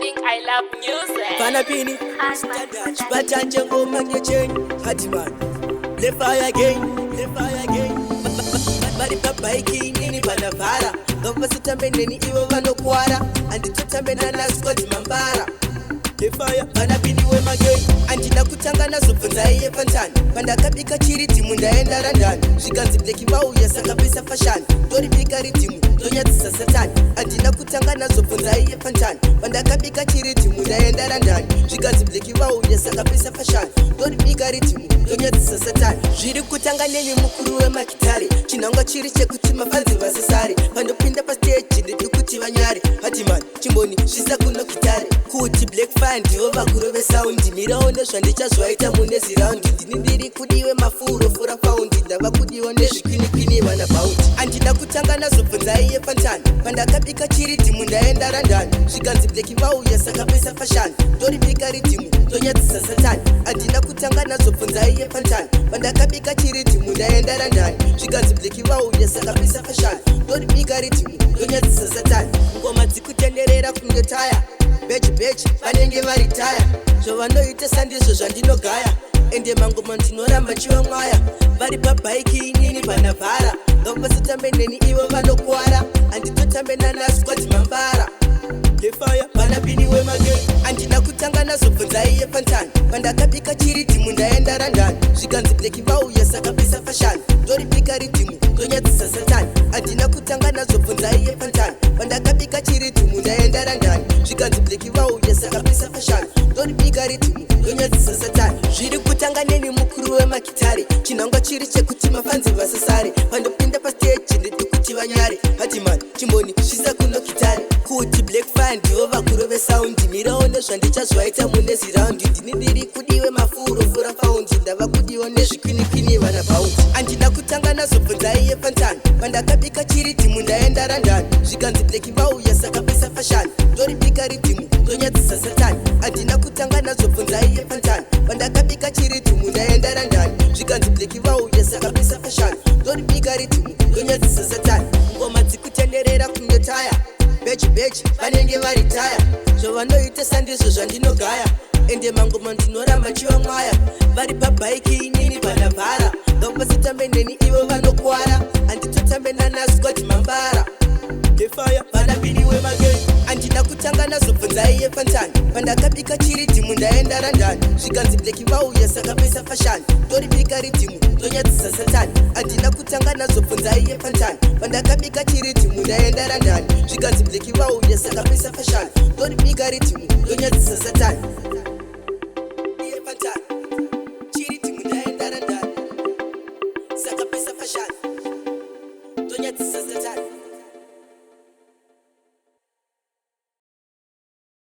think I love music. Panapini, Batanja Ngoma Ngecheni, Hatiman, Le fire again, Le fire again. Bari papa iki nini banavara, Gamba sitambe neni iwo vanokwara, Andi tutambe na naskoti mambara. Le fire, Panapini we magei, Andina kutanga na zubunza iye pantani, Panda kabika chiri timu ndaenda randani, Shiganzi bleki bau ya saka pesa fashani, Dori bika ritimu, donya tisa satani, Andina kutanga na zubunza iye pantani, Panda kabika chiri timu ndaenda randani, Shiganzi bleki bau ya saka pesa fashani, Dori bika ritimu, donya tisa satani, Jiri kutanga neni mukuru we makitari, Chinanga chiri chekuti mafanzi vasasari, Pando pinda pa stage ndikuti vanyari, Hatiman, chimboni, shisa kuno kitari, Kuti black fire ndiwo vakuru vesaundi, Miraone zvandichazvaita mune ziraundi, Ndini ndiri kudiwe mafuro fura paundi, Ndava kudiwa nezvikwinikini vana baundi. Andida kutanga nazobvunza iye pantani, Pandakabika chiri timu ndaenda randani, Zviganzi black vauya saka pesa fashani, Ndori bika ritimu, ndonyadzisa satani. Andida kutanga nazobvunza iye pantani, Pandakabika chiri timu ndaenda randani, Zviganzi black vauya saka pesa fashani, Ndori bika ritimu, ndonyadzisa satani. Ngoma dzikutenderera kunge taya, bechi vanenge varitaya, zvavanoita sandizvo zvandinogaya, ende mangoma ndinoramba chiva mwaya. Vari pabhaiki inini panavhara, ngavasitambe neni ivo vanokwara, handitotambe nanasquad mambara. Lefaya panapini wemagei, andina kutanga nazobvunza iye pantani, Pandakabika chiri timu ndaenda randani, Zviganzi bleki vauya saka pesa fashani, Ndori bika ritimu, ndonyadzisa satani. Andina kutanga nazobvunza iye pantani, Pandakabika chiri timu ndaenda randani, Zviganzi bleki vauya saka pesa fashani, Ndori bika ritimu, ndonyadzisa satani. Zviri kutanga neni mukuru wemakitari, Chinangwa chiri chekuti mafanzi vasasari, Pandopinda pa stage ndiri kuti vanyari, Hatiman, chimboni, shisa kuno kitari, Kuti black fire ndiwo vakuru vesaundi, Miraone zvandichazvaita mune ziraundi, Ndini ndiri kudiwe mafuro fura paundi, Ndava kudiwa nezvikwinikini vana baundi. Andina kutanga nazobvunza iye pantani, Pandakabika chiri timu ndaenda randani, Zviganzi bleki vauya saka pesa fashani, Ndori bika ritimu, ndonyadzisa satani. Andina kutanga nazobvunza iye pantani, Pandakabika chiri timu ndaenda randani, Zviganzi bleki vauya saka pesa fashani, Ndori bika ritimu, ndonyadzisa satani. Ngoma dzikutenderera kunge taya, bechi vanenge varitaya, zvavanoita sandizvo zvandinogaya, ende mangoma ndinoramba chiva mwaya. Vari pabhaiki inini panavhara, ngavasitambe neni ivo vanokwara, handitotambe nanasquad mambara. Lefaya panapini wemagei, andida kutanga nazobvunza iye pantani, Pandakabika chiri timu ndaenda randani, Zviganzi bleki vauya saka pesa fashani, Ndori bika ritimu, ndonyadzisa satani. Andida kutanga nazobvunza iye pantani, Pandakabika chiri timu ndaenda randani, Zviganzi bleki vauya saka pesa fashani, Ndori bika ritimu, ndonyadzisa satani. Iye pantani, chiri timu ndaenda randani, saka pesa fashani, ndonyadzisa satani.